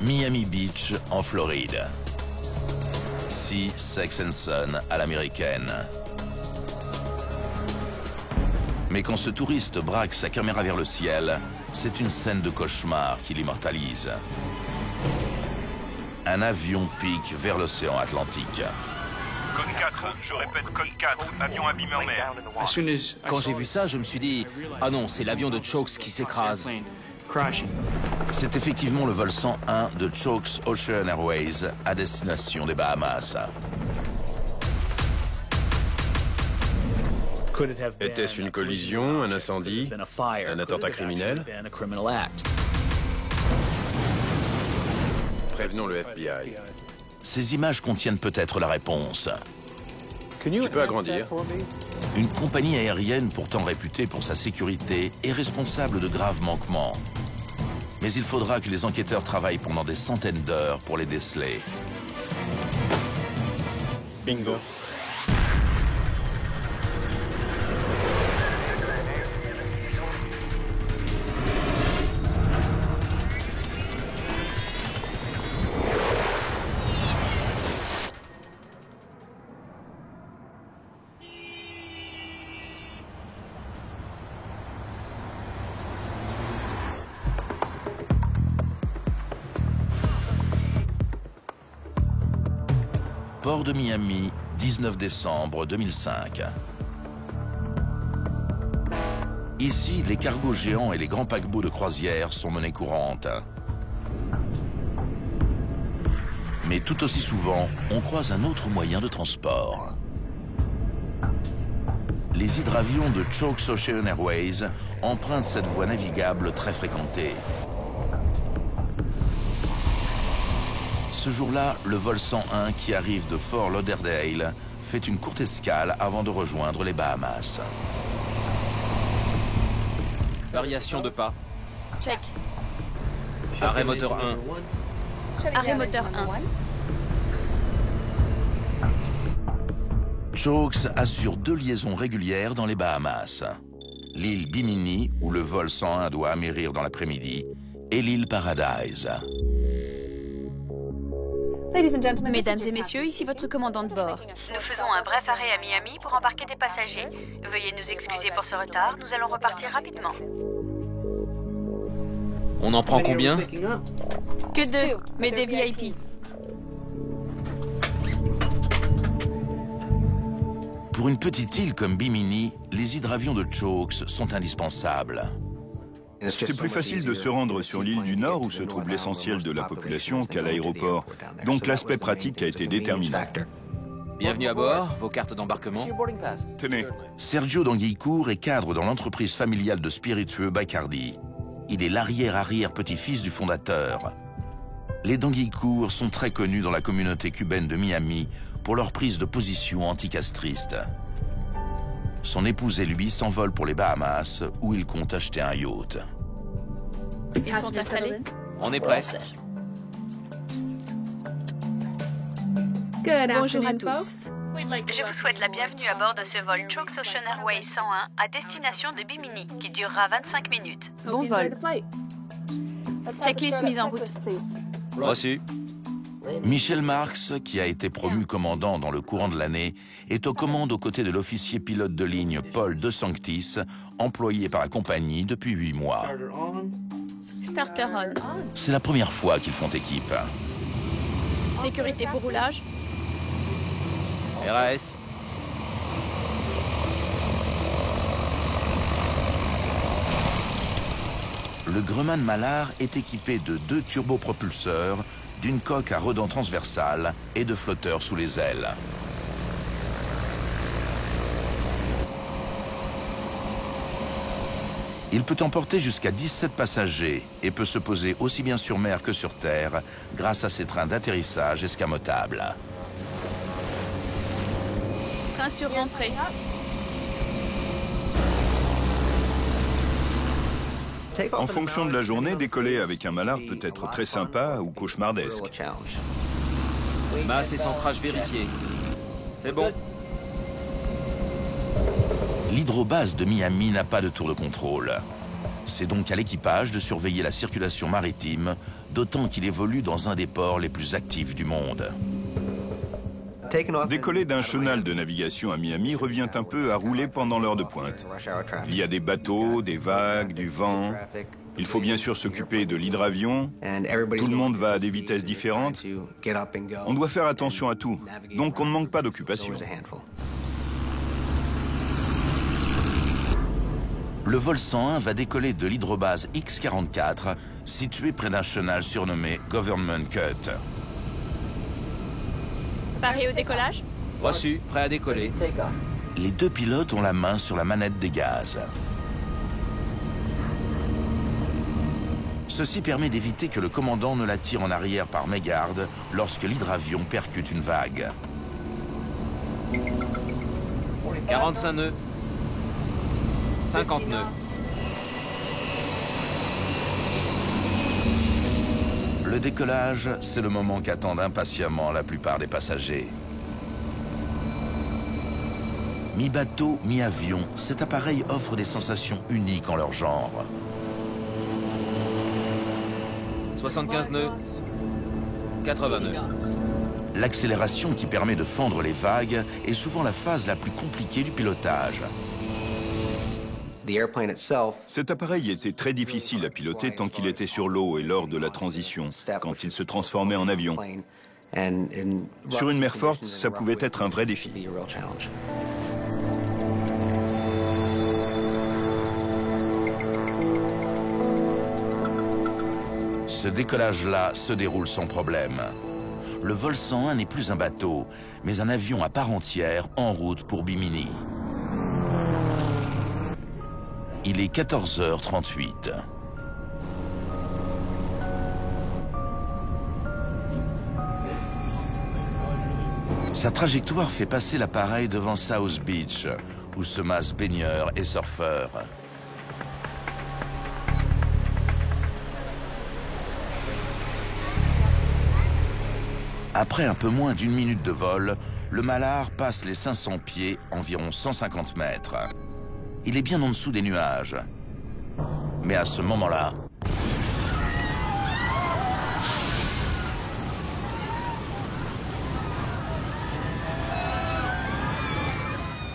Miami Beach, en Floride. Sea, Sex and Sun à l'américaine. Mais quand ce touriste braque sa caméra vers le ciel, c'est une scène de cauchemar qui l'immortalise. Un avion pique vers l'océan Atlantique. Code 4, je répète code 4, avion abîmé en mer. Quand j'ai vu ça, je me suis dit « Ah non, c'est l'avion de Chokes qui s'écrase ». C'est effectivement le vol 101 de Chokes Ocean Airways à destination des Bahamas. Était-ce une collision, un incendie, un attentat criminel? Prévenons le FBI. Ces images contiennent peut-être la réponse. Tu peux agrandir. Une compagnie aérienne pourtant réputée pour sa sécurité est responsable de graves manquements. Mais il faudra que les enquêteurs travaillent pendant des centaines d'heures pour les déceler. Bingo. Port de Miami, 19 décembre 2005. Ici, les cargos géants et les grands paquebots de croisière sont monnaie courante. Mais tout aussi souvent, on croise un autre moyen de transport. Les hydravions de Chokes Ocean Airways empruntent cette voie navigable très fréquentée. Ce jour-là, le vol 101 qui arrive de Fort Lauderdale fait une courte escale avant de rejoindre les Bahamas. Variation de pas. Check. Arrêt moteur 1. Arrêt moteur 1. Chokes assure 2 liaisons régulières dans les Bahamas. L'île Bimini, où le vol 101 doit amérir dans l'après-midi, et l'île Paradise. Mesdames et messieurs, ici votre commandant de bord. Nous faisons un bref arrêt à Miami pour embarquer des passagers. Veuillez nous excuser pour ce retard, nous allons repartir rapidement. On en prend combien? Que 2, mais des VIP. Pour une petite île comme Bimini, les hydravions de Chokes sont indispensables. C'est plus facile de se rendre sur l'île du Nord où se trouve l'essentiel de la population qu'à l'aéroport. Donc l'aspect pratique a été déterminant. Bienvenue à bord, vos cartes d'embarquement. Tenez, Sergio d'Anguilcourt est cadre dans l'entreprise familiale de spiritueux Bacardi. Il est l'arrière-arrière-petit-fils du fondateur. Les d'Anguilcourt sont très connus dans la communauté cubaine de Miami pour leur prise de position anticastriste. Son épouse et lui s'envolent pour les Bahamas, où ils comptent acheter un yacht. Ils sont installés? On est prêts. Bonjour à tous. Je vous souhaite la bienvenue à bord de ce vol Chokes Ocean Airways 101 à destination de Bimini, qui durera 25 minutes. Bon vol. Checklist mise en route. Reçu. Michel Marx, qui a été promu commandant dans le courant de l'année, est aux commandes aux côtés de l'officier pilote de ligne Paul De Sanctis, employé par la compagnie depuis 8 mois. Starter on. C'est la première fois qu'ils font équipe. Sécurité pour roulage. RAS. Le Grumman Mallard est équipé de 2 turbopropulseurs, d'une coque à redans transversal et de flotteurs sous les ailes. Il peut emporter jusqu'à 17 passagers et peut se poser aussi bien sur mer que sur terre grâce à ses trains d'atterrissage escamotables. Train sur rentrée. en fonction de la journée, décoller avec un Mallard peut être très sympa ou cauchemardesque. Masse et centrage vérifié. C'est bon. L'hydrobase de Miami n'a pas de tour de contrôle. C'est donc à l'équipage de surveiller la circulation maritime, d'autant qu'il évolue dans un des ports les plus actifs du monde. Décoller d'un chenal de navigation à Miami revient un peu à rouler pendant l'heure de pointe. Il y a des bateaux, des vagues, du vent. Il faut bien sûr s'occuper de l'hydravion. Tout le monde va à des vitesses différentes. On doit faire attention à tout, donc on ne manque pas d'occupation. Le vol 101 va décoller de l'hydrobase X-44, située près d'un chenal surnommé Government Cut. Paré au décollage? Reçu, prêt à décoller. Les deux pilotes ont la main sur la manette des gaz. Ceci permet d'éviter que le commandant ne la tire en arrière par mégarde lorsque l'hydravion percute une vague. 45 nœuds. 50 nœuds. Le décollage, c'est le moment qu'attendent impatiemment la plupart des passagers. Mi-bateau, mi-avion, cet appareil offre des sensations uniques en leur genre. 75 nœuds. 80 nœuds. L'accélération qui permet de fendre les vagues est souvent la phase la plus compliquée du pilotage. Cet appareil était très difficile à piloter tant qu'il était sur l'eau et lors de la transition, quand il se transformait en avion. Sur une mer forte, ça pouvait être un vrai défi. Ce décollage-là se déroule sans problème. Le vol 101 n'est plus un bateau, mais un avion à part entière en route pour Bimini. Il est 14h38. Sa trajectoire fait passer l'appareil devant South Beach, où se massent baigneurs et surfeurs. Après un peu moins d'une minute de vol, le Mallard passe les 500 pieds, environ 150 mètres. Il est bien en dessous des nuages. Mais à ce moment-là...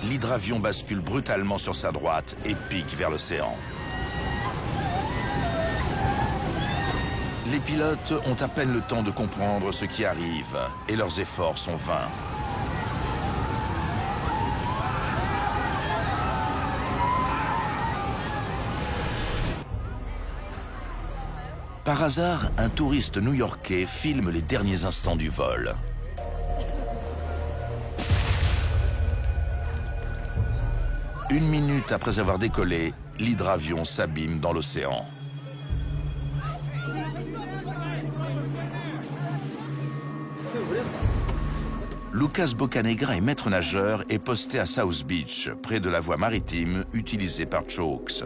l'hydravion bascule brutalement sur sa droite et pique vers l'océan. Les pilotes ont à peine le temps de comprendre ce qui arrive et leurs efforts sont vains. Par hasard, un touriste new-yorkais filme les derniers instants du vol. Une minute après avoir décollé, l'hydravion s'abîme dans l'océan. Lucas Bocanegra est maître nageur et posté à South Beach, près de la voie maritime utilisée par Chokes.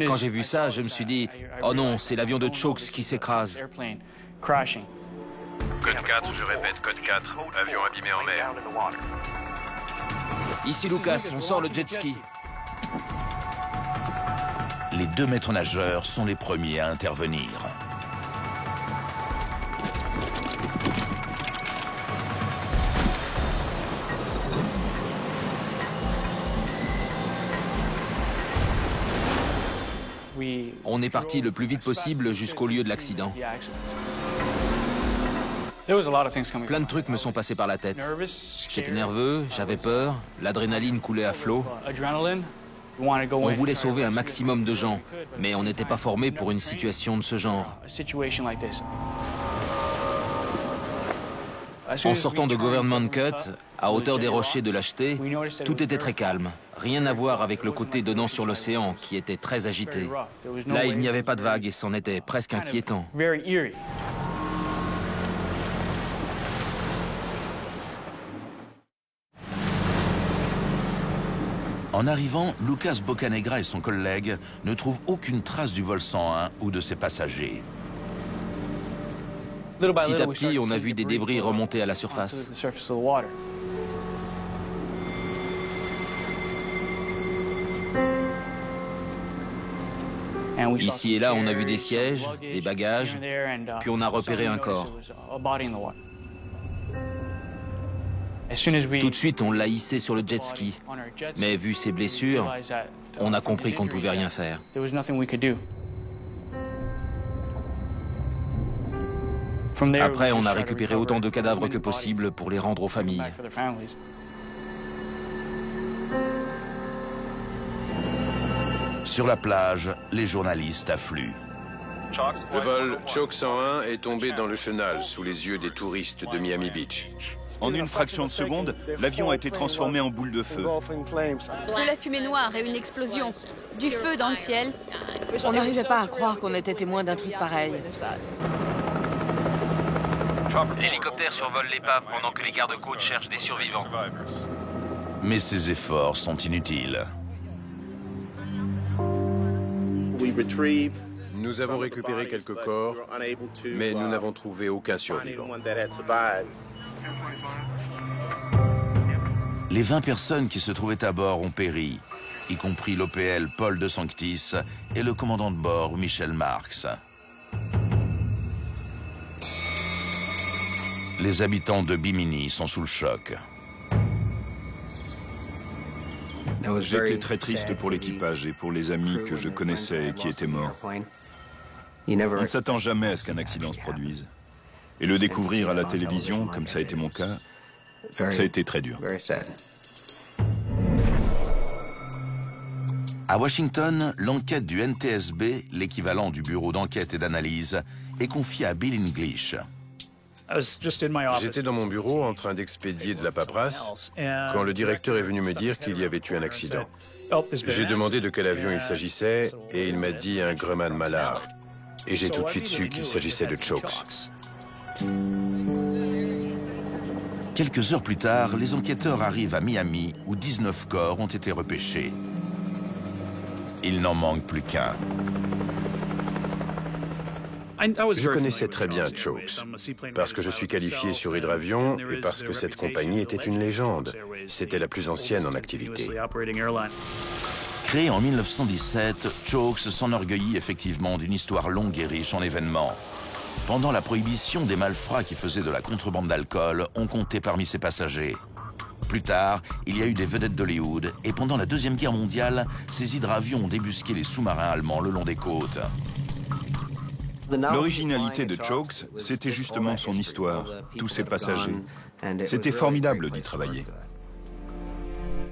Quand j'ai vu ça, je me suis dit, oh non, c'est l'avion de Chokes qui s'écrase. Code 4, je répète, code 4, avion abîmé en mer. Ici Lucas, on sort le jet ski. Les deux maîtres nageurs sont les premiers à intervenir. On est parti le plus vite possible jusqu'au lieu de l'accident. Plein de trucs me sont passés par la tête. J'étais nerveux, j'avais peur, l'adrénaline coulait à flot. On voulait sauver un maximum de gens, mais on n'était pas formé pour une situation de ce genre. En sortant de Government Cut, à hauteur des rochers de Lâcheté, tout était très calme. Rien à voir avec le côté donnant sur l'océan, qui était très agité. Là, il n'y avait pas de vagues et c'en était presque inquiétant. En arrivant, Lucas Bocanegra et son collègue ne trouvent aucune trace du vol 101 ou de ses passagers. Petit à petit, on a vu des débris remonter à la surface. Ici et là, on a vu des sièges, des bagages, puis on a repéré un corps. Tout de suite, on l'a hissé sur le jet ski. Mais vu ses blessures, on a compris qu'on ne pouvait rien faire. Après, on a récupéré autant de cadavres que possible pour les rendre aux familles. Sur la plage, les journalistes affluent. Le vol Chooks 101 est tombé dans le chenal sous les yeux des touristes de Miami Beach. En une fraction de seconde, l'avion a été transformé en boule de feu. De la fumée noire et une explosion. Du feu dans le ciel. On n'arrivait pas à croire qu'on était témoin d'un truc pareil. L'hélicoptère survole l'épave pendant que les gardes-côtes cherchent des survivants. Mais ces efforts sont inutiles. Nous avons récupéré quelques corps, mais nous n'avons trouvé aucun survivant. Les 20 personnes qui se trouvaient à bord ont péri, y compris l'OPL Paul de Sanctis et le commandant de bord Michel Marx. Les habitants de Bimini sont sous le choc. J'étais très triste pour l'équipage et pour les amis que je connaissais et qui étaient morts. On ne s'attend jamais à ce qu'un accident se produise. Et le découvrir à la télévision, comme ça a été mon cas, ça a été très dur. À Washington, l'enquête du NTSB, l'équivalent du bureau d'enquête et d'analyse, est confiée à Bill English. J'étais dans mon bureau en train d'expédier de la paperasse quand le directeur est venu me dire qu'il y avait eu un accident. J'ai demandé de quel avion il s'agissait et il m'a dit un Grumman Mallard. Et j'ai tout de suite su qu'il s'agissait de Chooks. Quelques heures plus tard, les enquêteurs arrivent à Miami où 19 corps ont été repêchés. Il n'en manque plus qu'un. Je connaissais très bien Chooks, parce que je suis qualifié sur Hydravion et parce que cette compagnie était une légende. C'était la plus ancienne en activité. Créé en 1917, Chooks s'enorgueillit effectivement d'une histoire longue et riche en événements. Pendant la prohibition, des malfrats qui faisaient de la contrebande d'alcool ont compté parmi ses passagers. Plus tard, il y a eu des vedettes d'Hollywood et pendant la Deuxième Guerre mondiale, ces hydravions ont débusqué les sous-marins allemands le long des côtes. L'originalité de Chooks, c'était justement son histoire, tous ses passagers. C'était formidable d'y travailler.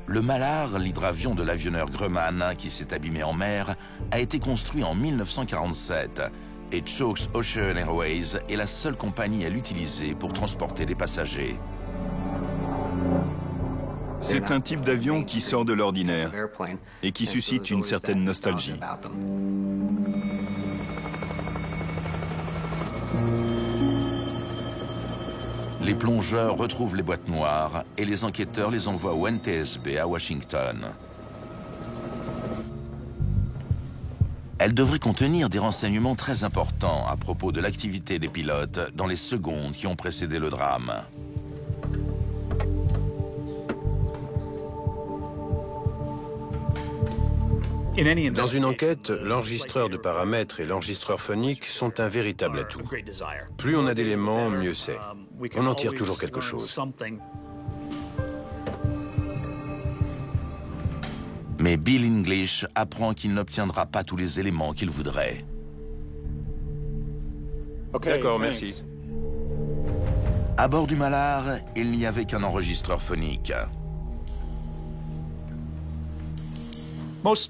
Le Mallard, l'hydravion de l'avionneur Grumman, qui s'est abîmé en mer, a été construit en 1947 et Chooks Ocean Airways est la seule compagnie à l'utiliser pour transporter des passagers. C'est un type d'avion qui sort de l'ordinaire et qui suscite une certaine nostalgie. Les plongeurs retrouvent les boîtes noires et les enquêteurs les envoient au NTSB à Washington. Elles devraient contenir des renseignements très importants à propos de l'activité des pilotes dans les secondes qui ont précédé le drame. Dans une enquête, l'enregistreur de paramètres et l'enregistreur phonique sont un véritable atout. Plus on a d'éléments, mieux c'est. On en tire toujours quelque chose. Mais Bill English apprend qu'il n'obtiendra pas tous les éléments qu'il voudrait. D'accord, merci. À bord du Mallard, il n'y avait qu'un enregistreur phonique.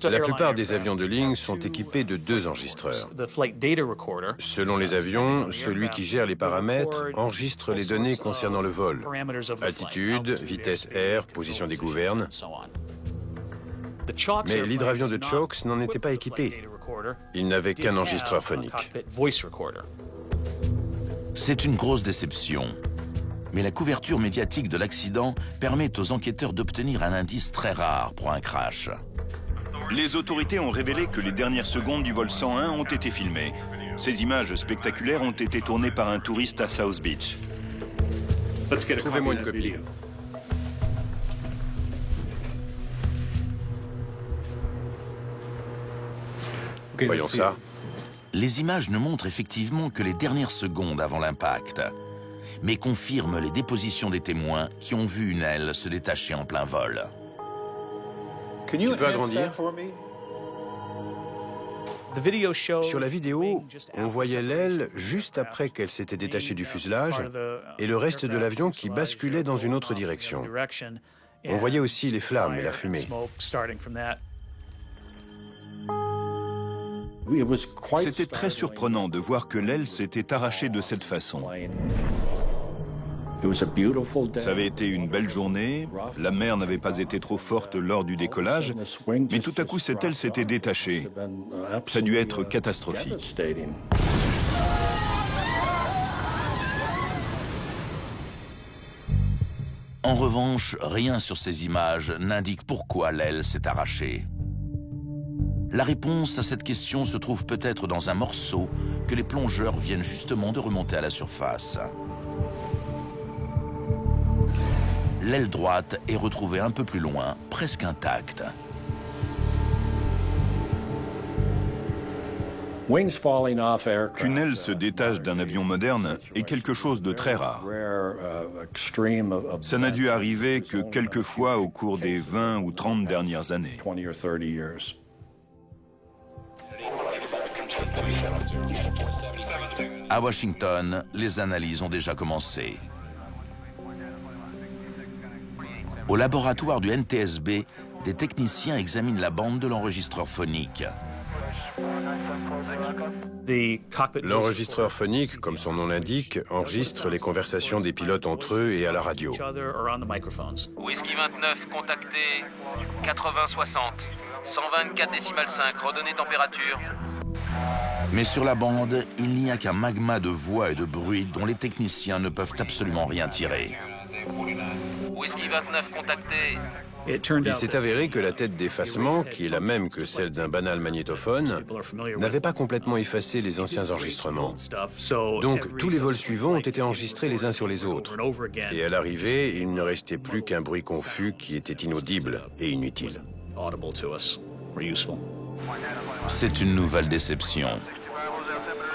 La plupart des avions de ligne sont équipés de 2 enregistreurs. Selon les avions, celui qui gère les paramètres enregistre les données concernant le vol. Altitude, vitesse air, position des gouvernes. Mais l'hydravion de Chooks n'en était pas équipé. Il n'avait qu'un enregistreur phonique. C'est une grosse déception. Mais la couverture médiatique de l'accident permet aux enquêteurs d'obtenir un indice très rare pour un crash. Les autorités ont révélé que les dernières secondes du vol 101 ont été filmées. Ces images spectaculaires ont été tournées par un touriste à South Beach. Trouvez-moi une copie. Voyons ça. Les images ne montrent effectivement que les dernières secondes avant l'impact, mais confirment les dépositions des témoins qui ont vu une aile se détacher en plein vol. Tu peux agrandir? Sur la vidéo, on voyait l'aile juste après qu'elle s'était détachée du fuselage et le reste de l'avion qui basculait dans une autre direction. On voyait aussi les flammes et la fumée. C'était très surprenant de voir que l'aile s'était arrachée de cette façon. Ça avait été une belle journée, la mer n'avait pas été trop forte lors du décollage, mais tout à coup cette aile s'était détachée. Ça a dû être catastrophique. En revanche, rien sur ces images n'indique pourquoi l'aile s'est arrachée. La réponse à cette question se trouve peut-être dans un morceau que les plongeurs viennent justement de remonter à la surface. L'aile droite est retrouvée un peu plus loin, presque intacte. Qu'une aile se détache d'un avion moderne est quelque chose de très rare. Ça n'a dû arriver que quelques fois au cours des 20 ou 30 dernières années. À Washington, les analyses ont déjà commencé. Au laboratoire du NTSB, des techniciens examinent la bande de l'enregistreur phonique. L'enregistreur phonique, comme son nom l'indique, enregistre les conversations des pilotes entre eux et à la radio. Whisky 29, contacté 80-60, 124,5, redonnez température. Mais sur la bande, il n'y a qu'un magma de voix et de bruit dont les techniciens ne peuvent absolument rien tirer. Whisky 29, contacté. Il s'est avéré que la tête d'effacement, qui est la même que celle d'un banal magnétophone, n'avait pas complètement effacé les anciens enregistrements. Donc tous les vols suivants ont été enregistrés les uns sur les autres. Et à l'arrivée, il ne restait plus qu'un bruit confus qui était inaudible et inutile. C'est une nouvelle déception.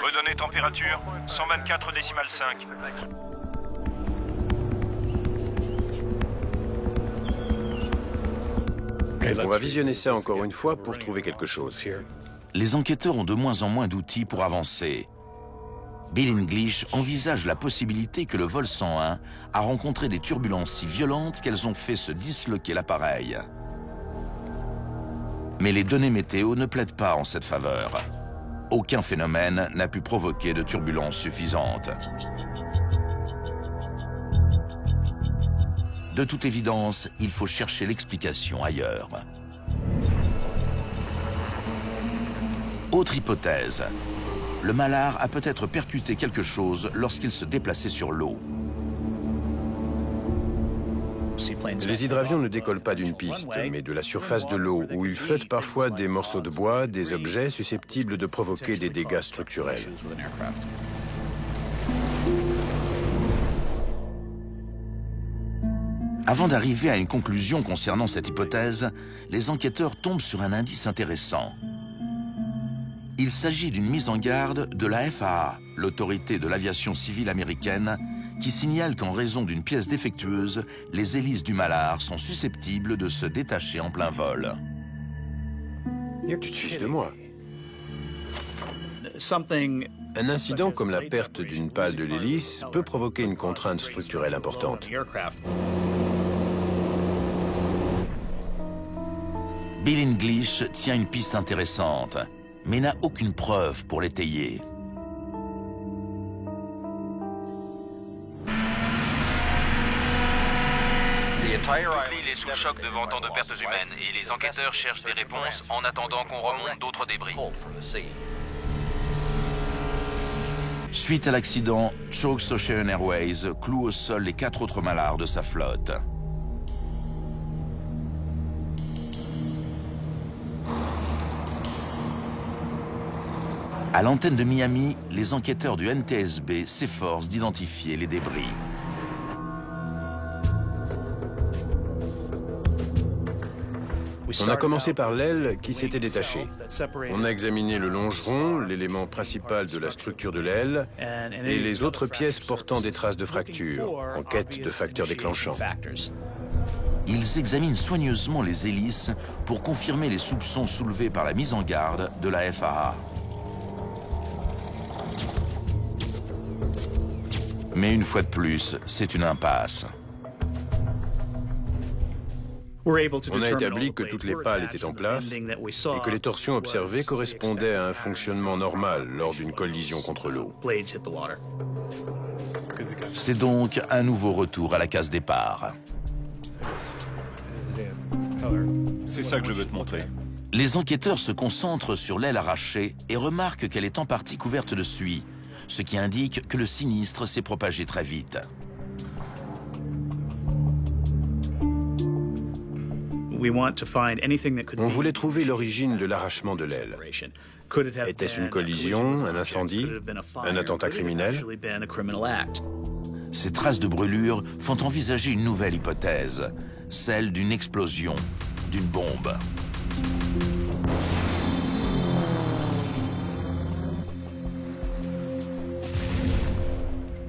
Redonnez température, 124,5. On va visionner ça encore une fois pour trouver quelque chose. Les enquêteurs ont de moins en moins d'outils pour avancer. Bill English envisage la possibilité que le vol 101 a rencontré des turbulences si violentes qu'elles ont fait se disloquer l'appareil. Mais les données météo ne plaident pas en cette faveur. Aucun phénomène n'a pu provoquer de turbulences suffisantes. De toute évidence, il faut chercher l'explication ailleurs. Autre hypothèse. Le Malhar a peut-être percuté quelque chose lorsqu'il se déplaçait sur l'eau. Les hydravions ne décollent pas d'une piste, mais de la surface de l'eau, où ils flottent parfois des morceaux de bois, des objets susceptibles de provoquer des dégâts structurels. Avant d'arriver à une conclusion concernant cette hypothèse, les enquêteurs tombent sur un indice intéressant. Il s'agit d'une mise en garde de la FAA, l'autorité de l'aviation civile américaine, qui signale qu'en raison d'une pièce défectueuse, les hélices du Malhar sont susceptibles de se détacher en plein vol. Tu te fiches de moi. Un incident comme la perte d'une pale de l'hélice peut provoquer une contrainte structurelle importante. Bill English tient une piste intéressante, mais n'a aucune preuve pour l'étayer. Toute l'île est sous le choc devant tant de pertes humaines et les enquêteurs cherchent des réponses en attendant qu'on remonte d'autres débris. Suite à l'accident, Chokes Ocean Airways cloue au sol les 4 autres Malhars de sa flotte. À l'antenne de Miami, les enquêteurs du NTSB s'efforcent d'identifier les débris. On a commencé par l'aile qui s'était détachée. On a examiné le longeron, l'élément principal de la structure de l'aile, et les autres pièces portant des traces de fractures, en quête de facteurs déclenchants. Ils examinent soigneusement les hélices pour confirmer les soupçons soulevés par la mise en garde de la FAA. Mais une fois de plus, c'est une impasse. On a établi que toutes les pales étaient en place et que les torsions observées correspondaient à un fonctionnement normal lors d'une collision contre l'eau. C'est donc un nouveau retour à la case départ. C'est ça que je veux te montrer. Les enquêteurs se concentrent sur l'aile arrachée et remarquent qu'elle est en partie couverte de suie, ce qui indique que le sinistre s'est propagé très vite. On voulait trouver l'origine de l'arrachement de l'aile. Était-ce une collision, un incendie, un attentat criminel? Ces traces de brûlure font envisager une nouvelle hypothèse, celle d'une explosion, d'une bombe.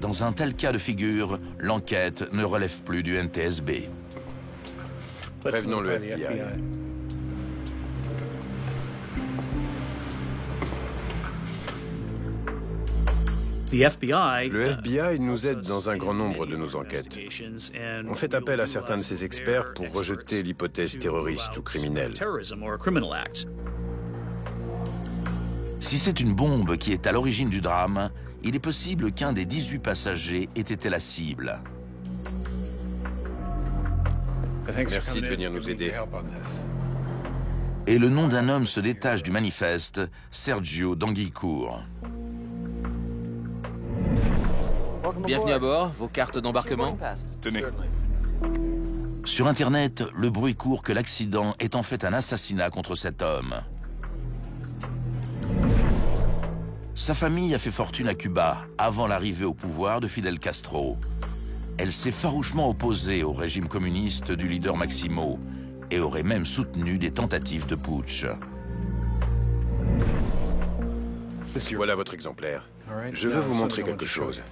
Dans un tel cas de figure, l'enquête ne relève plus du NTSB. Prévenons le FBI. Le FBI nous aide dans un grand nombre de nos enquêtes. On fait appel à certains de ces experts pour rejeter l'hypothèse terroriste ou criminelle. Si c'est une bombe qui est à l'origine du drame, il est possible qu'un des 18 passagers ait été la cible. Merci de venir nous aider. Et le nom d'un homme se détache du manifeste, Sergio d'Anguilcourt. Bienvenue à bord, vos cartes d'embarquement. Tenez. Sur Internet, le bruit court que l'accident est en fait un assassinat contre cet homme. Sa famille a fait fortune à Cuba avant l'arrivée au pouvoir de Fidel Castro. Elle s'est farouchement opposée au régime communiste du leader Maximo et aurait même soutenu des tentatives de putsch. Voilà votre exemplaire. Je veux vous montrer quelque chose.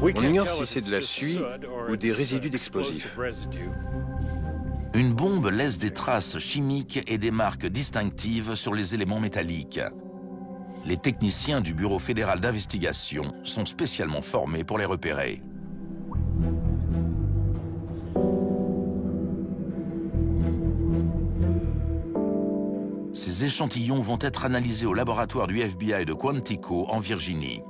On ignore si c'est de la suie ou des résidus d'explosifs. Une bombe laisse des traces chimiques et des marques distinctives sur les éléments métalliques. Les techniciens du Bureau fédéral d'investigation sont spécialement formés pour les repérer. Ces échantillons vont être analysés au laboratoire du FBI de Quantico en Virginie.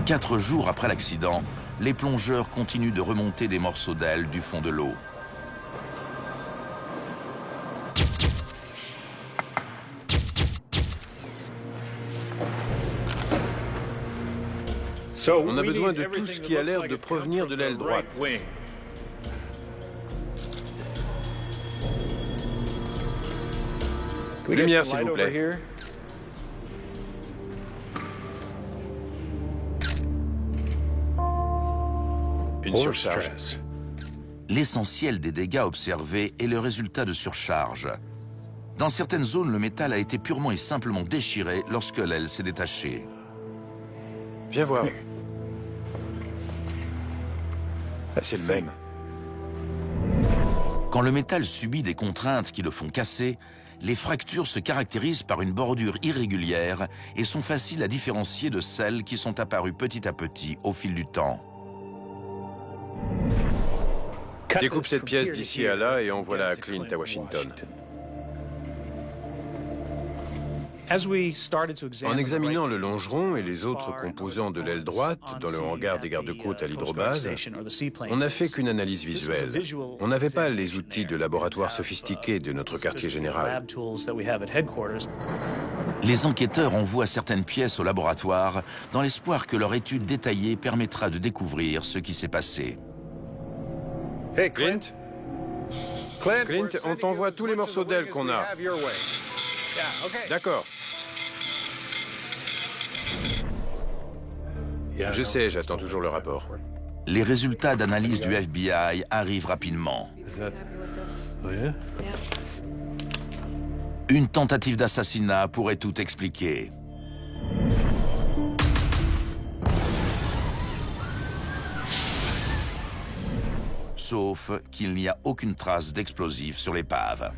Quatre jours après l'accident, les plongeurs continuent de remonter des morceaux d'aile du fond de l'eau. On a besoin de tout ce qui a l'air de provenir de l'aile droite. Lumière, s'il vous plaît. Une surcharge. L'essentiel des dégâts observés est le résultat de surcharge. Dans certaines zones, le métal a été purement et simplement déchiré lorsque l'aile s'est détachée. Viens voir. C'est le même. Quand le métal subit des contraintes qui le font casser, les fractures se caractérisent par une bordure irrégulière et sont faciles à différencier de celles qui sont apparues petit à petit au fil du temps. Découpe cette pièce d'ici à là et envoie-la à Clint à Washington. En examinant le longeron et les autres composants de l'aile droite dans le hangar des gardes-côtes à l'hydrobase, on n'a fait qu'une analyse visuelle. On n'avait pas les outils de laboratoire sophistiqués de notre quartier général. Les enquêteurs envoient certaines pièces au laboratoire dans l'espoir que leur étude détaillée permettra de découvrir ce qui s'est passé. Clint? Clint, on t'envoie tous les morceaux d'aile qu'on a. D'accord. Je sais, j'attends toujours le rapport. Les résultats d'analyse du FBI arrivent rapidement. Une tentative d'assassinat pourrait tout expliquer. Sauf qu'il n'y a aucune trace d'explosif sur l'épave.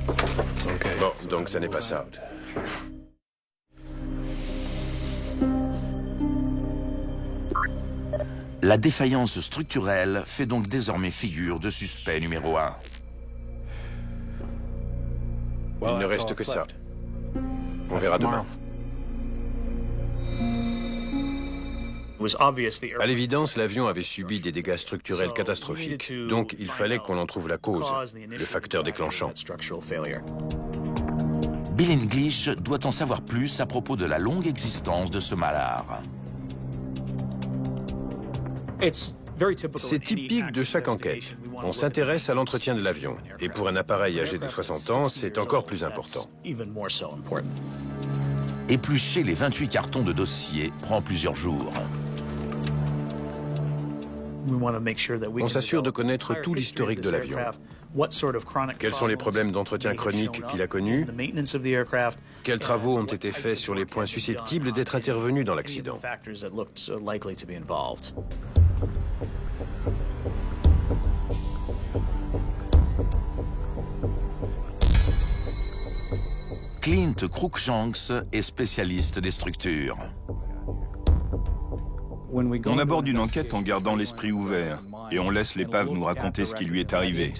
Bon, donc ça n'est pas ça. La défaillance structurelle fait donc désormais figure de suspect numéro 1. Il ne reste que ça. On verra demain. À l'évidence, l'avion avait subi des dégâts structurels catastrophiques, donc il fallait qu'on en trouve la cause, le facteur déclenchant. Bill English doit en savoir plus à propos de la longue existence de ce malard. C'est typique de chaque enquête. On s'intéresse à l'entretien de l'avion, et pour un appareil âgé de 60 ans, c'est encore plus important. Éplucher les 28 cartons de dossier prend plusieurs jours. On s'assure de connaître tout l'historique de l'avion. Quels sont les problèmes d'entretien chronique qu'il a connus? Quels travaux ont été faits sur les points susceptibles d'être intervenus dans l'accident? Clint Cruikshanks est spécialiste des structures. On aborde une enquête en gardant l'esprit ouvert et on laisse l'épave nous raconter ce qui lui est arrivé.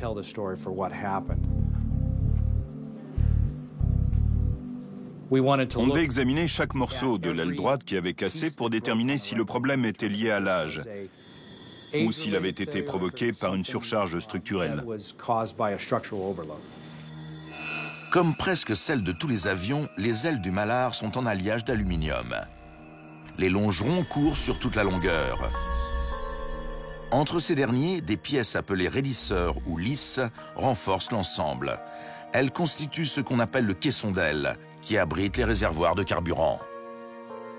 On devait examiner chaque morceau de l'aile droite qui avait cassé pour déterminer si le problème était lié à l'âge ou s'il avait été provoqué par une surcharge structurelle. Comme presque celles de tous les avions, les ailes du malard sont en alliage d'aluminium. Les longerons courent sur toute la longueur. Entre ces derniers, des pièces appelées raidisseurs ou lisses renforcent l'ensemble. Elles constituent ce qu'on appelle le caisson d'aile, qui abrite les réservoirs de carburant.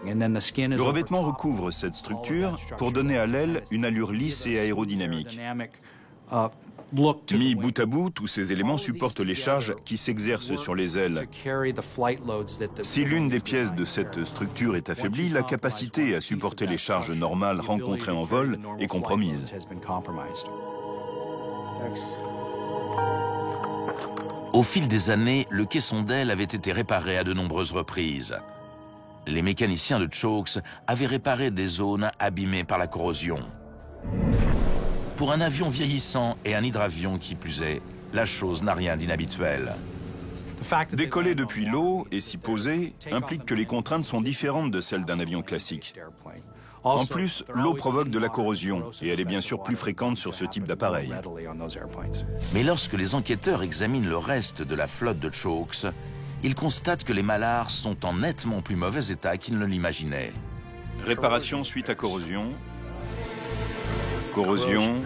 Le revêtement recouvre cette structure pour donner à l'aile une allure lisse et aérodynamique. Mis bout à bout, tous ces éléments supportent les charges qui s'exercent sur les ailes. Si l'une des pièces de cette structure est affaiblie, la capacité à supporter les charges normales rencontrées en vol est compromise. Au fil des années, le caisson d'aile avait été réparé à de nombreuses reprises. Les mécaniciens de Chokes avaient réparé des zones abîmées par la corrosion. Pour un avion vieillissant et un hydravion qui plus est, la chose n'a rien d'inhabituel. Décoller depuis l'eau et s'y poser implique que les contraintes sont différentes de celles d'un avion classique. En plus, l'eau provoque de la corrosion et elle est bien sûr plus fréquente sur ce type d'appareil. Mais lorsque les enquêteurs examinent le reste de la flotte de Chokes, ils constatent que les malards sont en nettement plus mauvais état qu'ils ne l'imaginaient. Réparation suite à corrosion. Corrosion,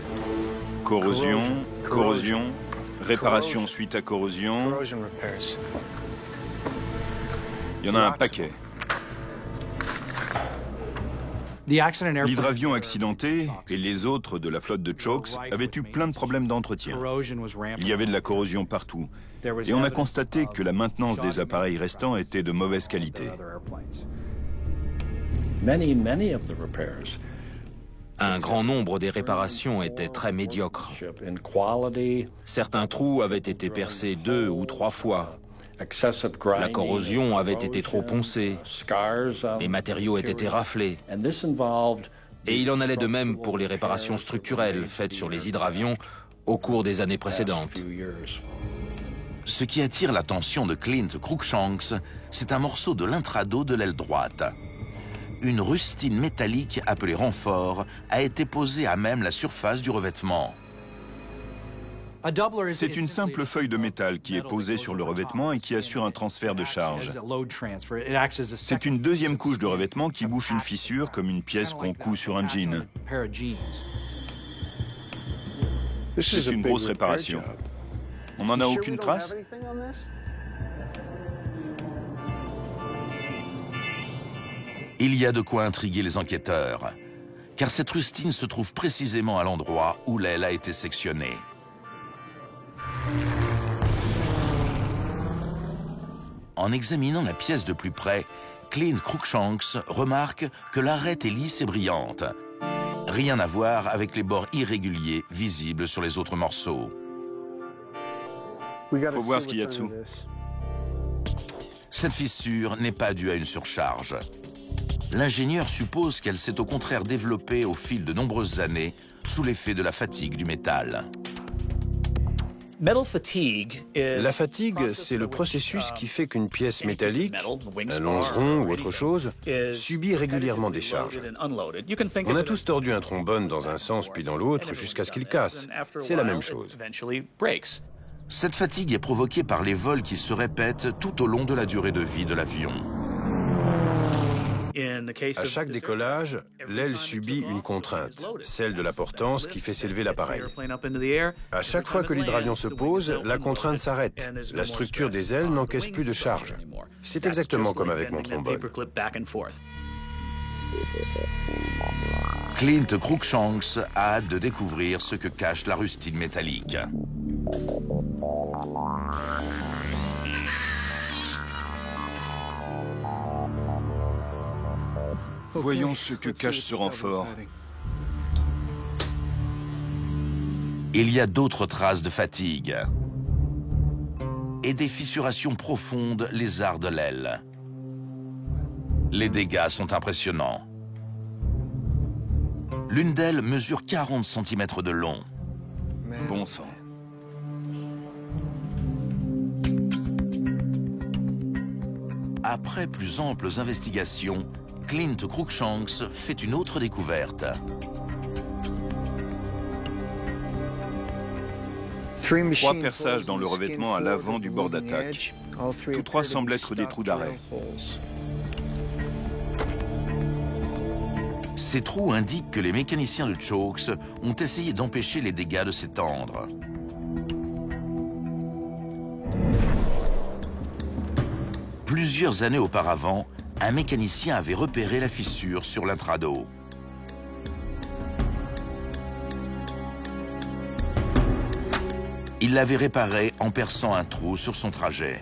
corrosion, corrosion, réparation suite à corrosion. Il y en a un paquet. L'hydravion accidenté et les autres de la flotte de Chokes avaient eu plein de problèmes d'entretien. Il y avait de la corrosion partout. Et on a constaté que la maintenance des appareils restants était de mauvaise qualité. Un grand nombre des réparations étaient très médiocres. Certains trous avaient été percés 2 ou 3 fois. La corrosion avait été trop poncée. Les matériaux étaient éraflés. Et il en allait de même pour les réparations structurelles faites sur les hydravions au cours des années précédentes. Ce qui attire l'attention de Clint Cruikshanks, c'est un morceau de l'intrado de l'aile droite. Une rustine métallique appelée renfort a été posée à même la surface du revêtement. C'est une simple feuille de métal qui est posée sur le revêtement et qui assure un transfert de charge. C'est une deuxième couche de revêtement qui bouche une fissure comme une pièce qu'on coud sur un jean. C'est une grosse réparation. On n'en a aucune trace? Il y a de quoi intriguer les enquêteurs, car cette rustine se trouve précisément à l'endroit où l'aile a été sectionnée. En examinant la pièce de plus près, Clint Cruikshanks remarque que l'arête est lisse et brillante. Rien à voir avec les bords irréguliers visibles sur les autres morceaux. Faut voir ce qu'il y a dessous. Cette fissure n'est pas due à une surcharge. L'ingénieur suppose qu'elle s'est au contraire développée au fil de nombreuses années sous l'effet de la fatigue du métal. La fatigue, c'est le processus qui fait qu'une pièce métallique, un longeron ou autre chose, subit régulièrement des charges. On a tous tordu un trombone dans un sens puis dans l'autre jusqu'à ce qu'il casse. C'est la même chose. Cette fatigue est provoquée par les vols qui se répètent tout au long de la durée de vie de l'avion. À chaque décollage, l'aile subit une contrainte, celle de la portance qui fait s'élever l'appareil. À chaque fois que l'hydravion se pose, la contrainte s'arrête. La structure des ailes n'encaisse plus de charge. C'est exactement comme avec mon trombone. Clint Cruikshanks a hâte de découvrir ce que cache la rustine métallique. Voyons ce que cache ce renfort. Il y a d'autres traces de fatigue et des fissurations profondes les arts de l'aile. Les dégâts sont impressionnants. L'une d'elles mesure 40 cm de long. Bon sang. Après plus amples investigations, Clint Cruikshanks fait une autre découverte. Trois perçages dans le revêtement à l'avant du bord d'attaque. Tous trois semblent être des trous d'arrêt. Ces trous indiquent que les mécaniciens de Chokes ont essayé d'empêcher les dégâts de s'étendre. Plusieurs années auparavant, un mécanicien avait repéré la fissure sur l'intrado. Il l'avait réparée en perçant un trou sur son trajet.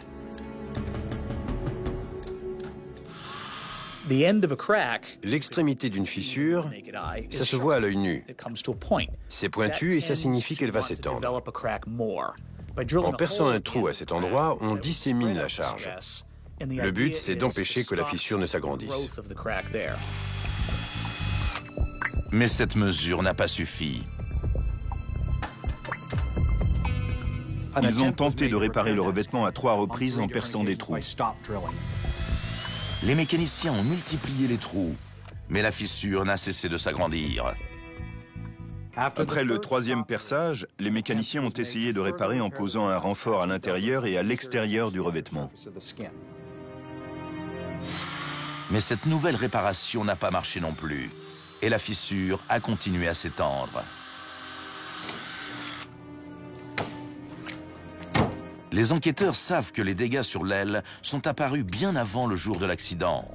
L'extrémité d'une fissure, ça se voit à l'œil nu. C'est pointu et ça signifie qu'elle va s'étendre. En perçant un trou à cet endroit, on dissémine la charge. Le but, c'est d'empêcher que la fissure ne s'agrandisse. Mais cette mesure n'a pas suffi. Ils ont tenté de réparer le revêtement à 3 reprises en perçant des trous. Les mécaniciens ont multiplié les trous, mais la fissure n'a cessé de s'agrandir. Après le 3e perçage, les mécaniciens ont essayé de réparer en posant un renfort à l'intérieur et à l'extérieur du revêtement. Mais cette nouvelle réparation n'a pas marché non plus, et la fissure a continué à s'étendre. Les enquêteurs savent que les dégâts sur l'aile sont apparus bien avant le jour de l'accident.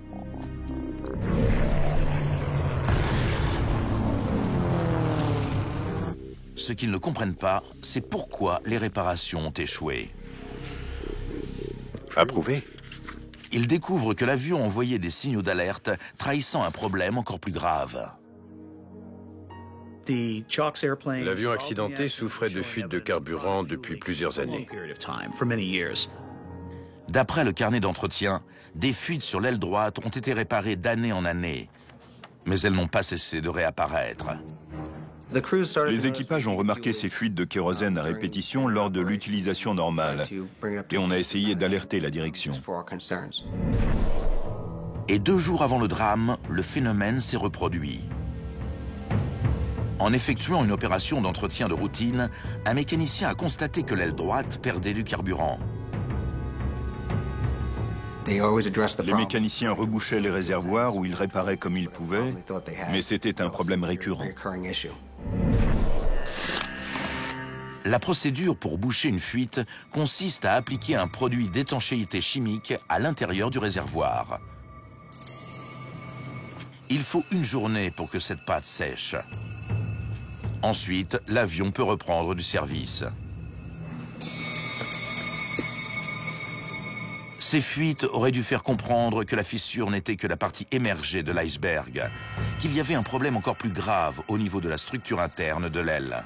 Ce qu'ils ne comprennent pas, c'est pourquoi les réparations ont échoué. Approuvé. Ils découvrent que l'avion envoyait des signaux d'alerte trahissant un problème encore plus grave. L'avion accidenté souffrait de fuite de carburant depuis plusieurs années. D'après le carnet d'entretien, des fuites sur l'aile droite ont été réparées d'année en année, mais elles n'ont pas cessé de réapparaître. Les équipages ont remarqué ces fuites de kérosène à répétition lors de l'utilisation normale, et on a essayé d'alerter la direction. Et 2 jours avant le drame, le phénomène s'est reproduit. En effectuant une opération d'entretien de routine, un mécanicien a constaté que l'aile droite perdait du carburant. Les mécaniciens rebouchaient les réservoirs où ils réparaient comme ils pouvaient, mais c'était un problème récurrent. La procédure pour boucher une fuite consiste à appliquer un produit d'étanchéité chimique à l'intérieur du réservoir. Il faut une journée pour que cette pâte sèche. Ensuite, l'avion peut reprendre du service. Ces fuites auraient dû faire comprendre que la fissure n'était que la partie émergée de l'iceberg, qu'il y avait un problème encore plus grave au niveau de la structure interne de l'aile.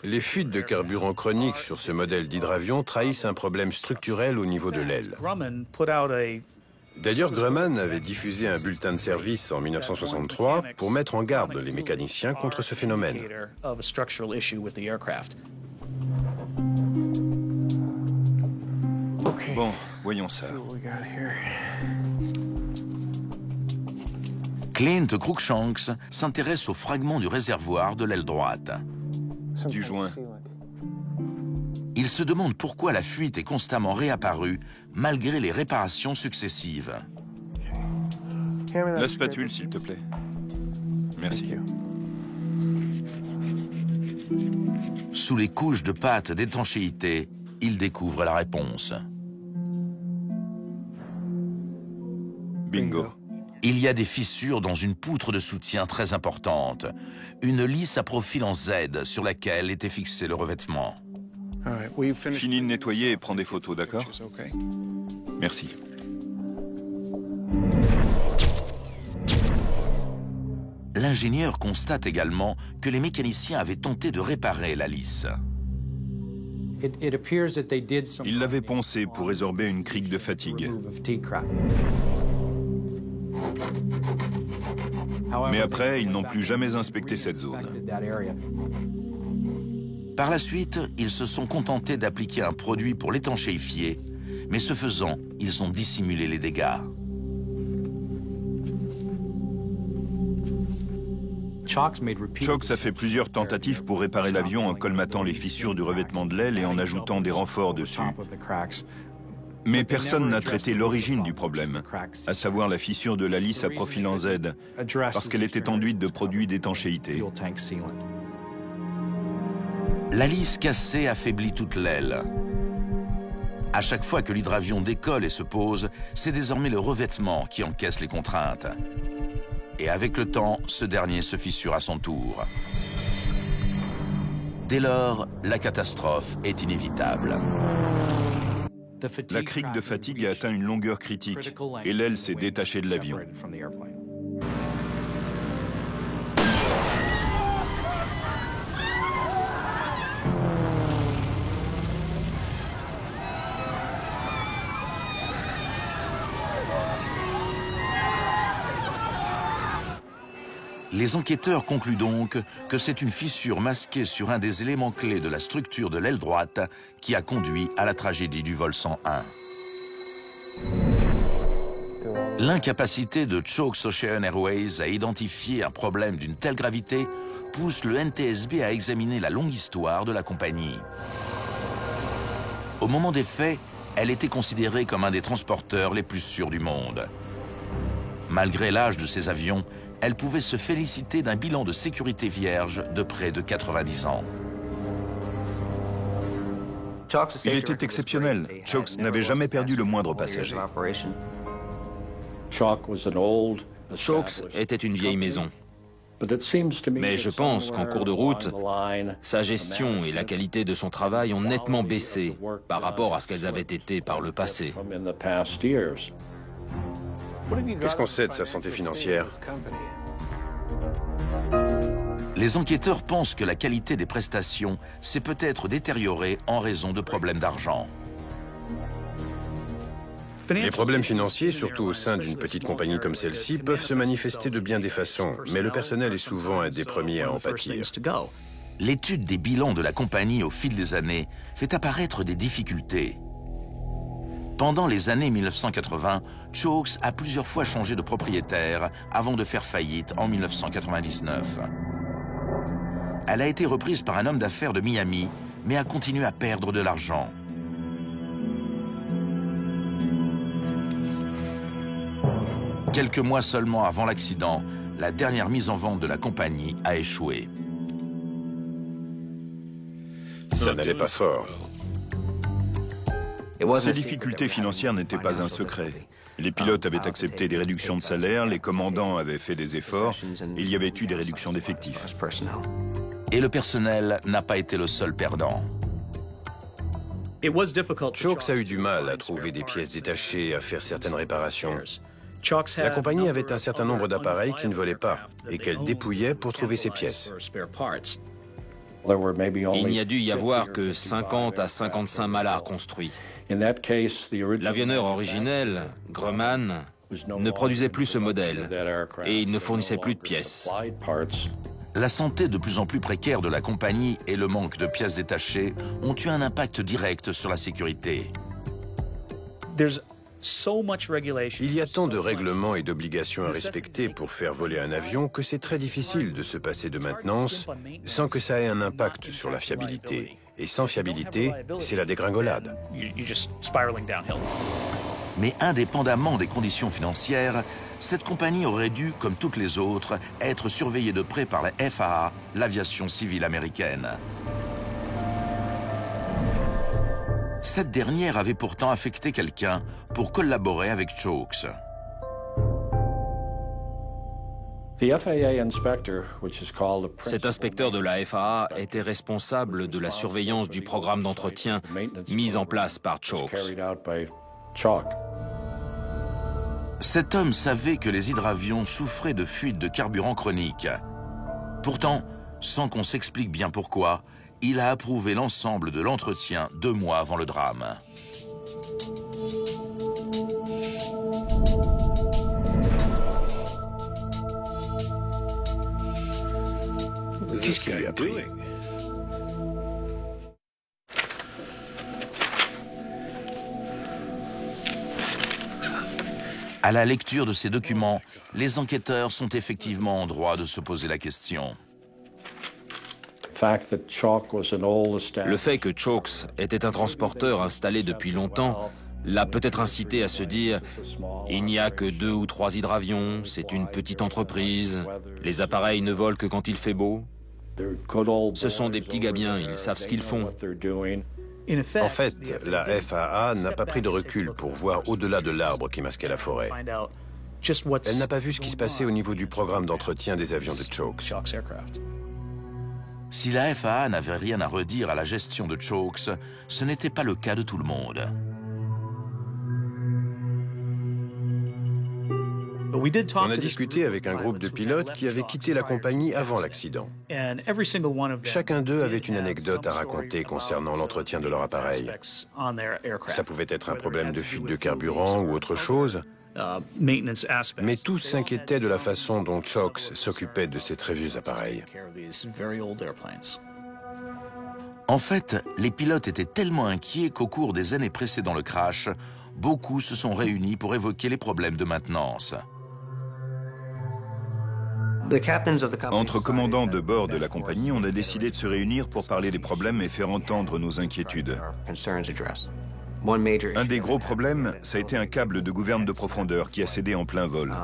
Les fuites de carburant chroniques sur ce modèle d'hydravion trahissent un problème structurel au niveau de l'aile. D'ailleurs, Grumman avait diffusé un bulletin de service en 1963 pour mettre en garde les mécaniciens contre ce phénomène. Bon, voyons ça. Clint Cruikshanks s'intéresse aux fragments du réservoir de l'aile droite. Du joint. Il se demande pourquoi la fuite est constamment réapparue malgré les réparations successives. La spatule, s'il te plaît. Merci. Sous les couches de pâte d'étanchéité, il découvre la réponse. Bingo. Il y a des fissures dans une poutre de soutien très importante, une lisse à profil en Z sur laquelle était fixé le revêtement. Fini de nettoyer et prends des photos, d'accord? Merci. L'ingénieur constate également que les mécaniciens avaient tenté de réparer la lisse. Ils l'avaient poncé pour résorber une crique de fatigue. Mais après, ils n'ont plus jamais inspecté cette zone. Par la suite, ils se sont contentés d'appliquer un produit pour l'étanchéifier, mais ce faisant, ils ont dissimulé les dégâts. Chokes a fait plusieurs tentatives pour réparer l'avion en colmatant les fissures du revêtement de l'aile et en ajoutant des renforts dessus. Mais personne n'a traité l'origine du problème, à savoir la fissure de la lisse à profil en Z, parce qu'elle était enduite de produits d'étanchéité. La lisse cassée affaiblit toute l'aile. À chaque fois que l'hydravion décolle et se pose, c'est désormais le revêtement qui encaisse les contraintes. Et avec le temps, ce dernier se fissure à son tour. Dès lors, la catastrophe est inévitable. La crique de fatigue a atteint une longueur critique et l'aile s'est détachée de l'avion. Les enquêteurs concluent donc que c'est une fissure masquée sur un des éléments clés de la structure de l'aile droite qui a conduit à la tragédie du vol 101. L'incapacité de Chokes Ocean Airways à identifier un problème d'une telle gravité pousse le NTSB à examiner la longue histoire de la compagnie. Au moment des faits, elle était considérée comme un des transporteurs les plus sûrs du monde. Malgré l'âge de ces avions, elle pouvait se féliciter d'un bilan de sécurité vierge de près de 90 ans. Il était exceptionnel. Chokes n'avait jamais perdu le moindre passager. Chokes était une vieille maison. Mais je pense qu'en cours de route, sa gestion et la qualité de son travail ont nettement baissé par rapport à ce qu'elles avaient été par le passé. Qu'est-ce qu'on sait de sa santé financière? Les enquêteurs pensent que la qualité des prestations s'est peut-être détériorée en raison de problèmes d'argent. Les problèmes financiers, surtout au sein d'une petite compagnie comme celle-ci, peuvent se manifester de bien des façons, mais le personnel est souvent un des premiers à en pâtir. L'étude des bilans de la compagnie au fil des années fait apparaître des difficultés. Pendant les années 1980, Chokes a plusieurs fois changé de propriétaire avant de faire faillite en 1999. Elle a été reprise par un homme d'affaires de Miami, mais a continué à perdre de l'argent. Quelques mois seulement avant l'accident, la dernière mise en vente de la compagnie a échoué. Ça n'allait pas fort. Ces difficultés financières n'étaient pas un secret. Les pilotes avaient accepté des réductions de salaire, les commandants avaient fait des efforts, et il y avait eu des réductions d'effectifs. Et le personnel n'a pas été le seul perdant. Chokes a eu du mal à trouver des pièces détachées, à faire certaines réparations. La compagnie avait un certain nombre d'appareils qui ne volaient pas et qu'elle dépouillait pour trouver ces pièces. Il n'y a dû y avoir que 50 à 55 Mallard construits. L'avionneur originel, Grumman, ne produisait plus ce modèle et il ne fournissait plus de pièces. La santé de plus en plus précaire de la compagnie et le manque de pièces détachées ont eu un impact direct sur la sécurité. Il y a tant de règlements et d'obligations à respecter pour faire voler un avion que c'est très difficile de se passer de maintenance sans que ça ait un impact sur la fiabilité. Et sans fiabilité, c'est la dégringolade. Mais indépendamment des conditions financières, cette compagnie aurait dû, comme toutes les autres, être surveillée de près par la FAA, l'aviation civile américaine. Cette dernière avait pourtant affecté quelqu'un pour collaborer avec Chokes. Cet inspecteur de la FAA était responsable de la surveillance du programme d'entretien mis en place par Chokes. Cet homme savait que les hydravions souffraient de fuites de carburant chroniques. Pourtant, sans qu'on s'explique bien pourquoi, il a approuvé l'ensemble de l'entretien 2 mois avant le drame. Qu'est-ce qu'il lui a pris? À la lecture de ces documents, les enquêteurs sont effectivement en droit de se poser la question. Le fait que Chokes était un transporteur installé depuis longtemps l'a peut-être incité à se dire « Il n'y a que 2 ou 3 hydravions, c'est une petite entreprise, les appareils ne volent que quand il fait beau. Ce sont des petits gars bien, ils savent ce qu'ils font. » En fait, la FAA n'a pas pris de recul pour voir au-delà de l'arbre qui masquait la forêt. Elle n'a pas vu ce qui se passait au niveau du programme d'entretien des avions de Chokes. Si la FAA n'avait rien à redire à la gestion de Chokes, ce n'était pas le cas de tout le monde. On a discuté avec un groupe de pilotes qui avaient quitté la compagnie avant l'accident. Chacun d'eux avait une anecdote à raconter concernant l'entretien de leur appareil. Ça pouvait être un problème de fuite de carburant ou autre chose, mais tous s'inquiétaient de la façon dont Chokes s'occupait de ces très vieux appareils. En fait, les pilotes étaient tellement inquiets qu'au cours des années précédant le crash, beaucoup se sont réunis pour évoquer les problèmes de maintenance. Entre commandants de bord de la compagnie, on a décidé de se réunir pour parler des problèmes et faire entendre nos inquiétudes. Un des gros problèmes, ça a été un câble de gouverne de profondeur qui a cédé en plein vol.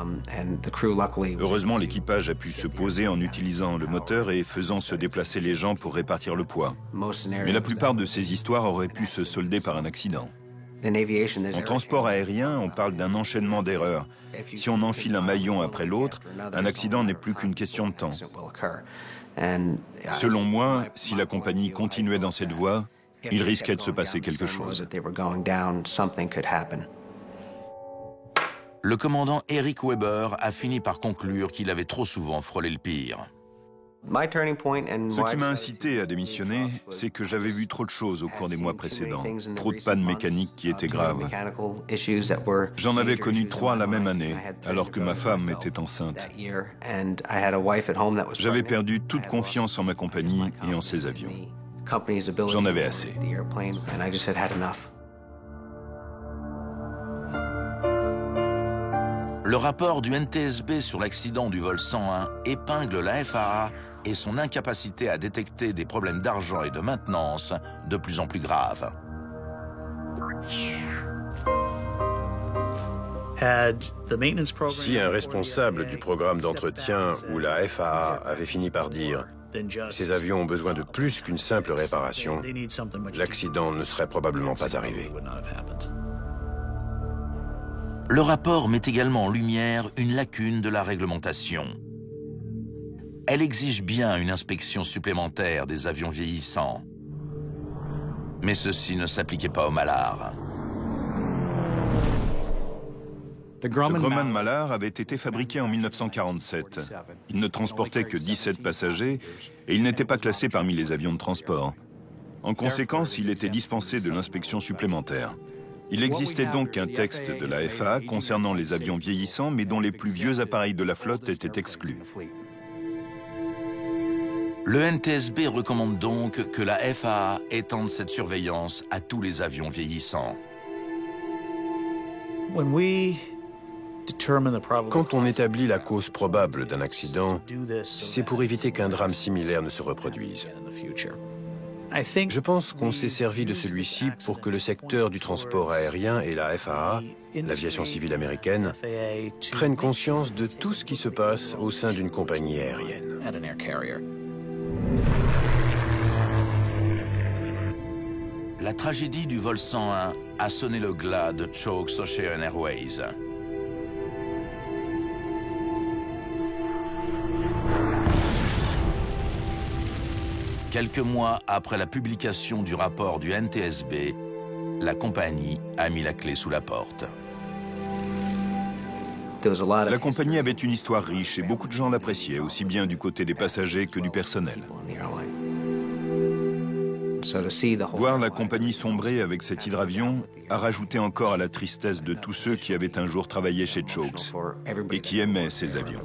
Heureusement, l'équipage a pu se poser en utilisant le moteur et faisant se déplacer les gens pour répartir le poids. Mais la plupart de ces histoires auraient pu se solder par un accident. En transport aérien, on parle d'un enchaînement d'erreurs. Si on enfile un maillon après l'autre, un accident n'est plus qu'une question de temps. Selon moi, si la compagnie continuait dans cette voie, il risquait de se passer quelque chose. Le commandant Eric Weber a fini par conclure qu'il avait trop souvent frôlé le pire. Ce qui m'a incité à démissionner, c'est que j'avais vu trop de choses au cours des mois précédents. Trop de pannes mécaniques qui étaient graves. J'en avais connu 3 la même année, alors que ma femme était enceinte. J'avais perdu toute confiance en ma compagnie et en ses avions. J'en avais assez. Le rapport du NTSB sur l'accident du vol 101 épingle la FAA et son incapacité à détecter des problèmes d'argent et de maintenance de plus en plus graves. Si un responsable du programme d'entretien ou la FAA avait fini par dire « Ces avions ont besoin de plus qu'une simple réparation », l'accident ne serait probablement pas arrivé. Le rapport met également en lumière une lacune de la réglementation. Elle exige bien une inspection supplémentaire des avions vieillissants. Mais ceci ne s'appliquait pas au Mallard. Le Grumman Mallard avait été fabriqué en 1947. Il ne transportait que 17 passagers et il n'était pas classé parmi les avions de transport. En conséquence, il était dispensé de l'inspection supplémentaire. Il existait donc un texte de la FAA concernant les avions vieillissants, mais dont les plus vieux appareils de la flotte étaient exclus. Le NTSB recommande donc que la FAA étende cette surveillance à tous les avions vieillissants. Quand on établit la cause probable d'un accident, c'est pour éviter qu'un drame similaire ne se reproduise. Je pense qu'on s'est servi de celui-ci pour que le secteur du transport aérien et la FAA, l'aviation civile américaine, prennent conscience de tout ce qui se passe au sein d'une compagnie aérienne. La tragédie du vol 101 a sonné le glas de Chokes Ocean Airways. Quelques mois après la publication du rapport du NTSB, la compagnie a mis la clé sous la porte. La compagnie avait une histoire riche et beaucoup de gens l'appréciaient, aussi bien du côté des passagers que du personnel. Voir la compagnie sombrer avec cet hydravion a rajouté encore à la tristesse de tous ceux qui avaient un jour travaillé chez Chokes et qui aimaient ces avions.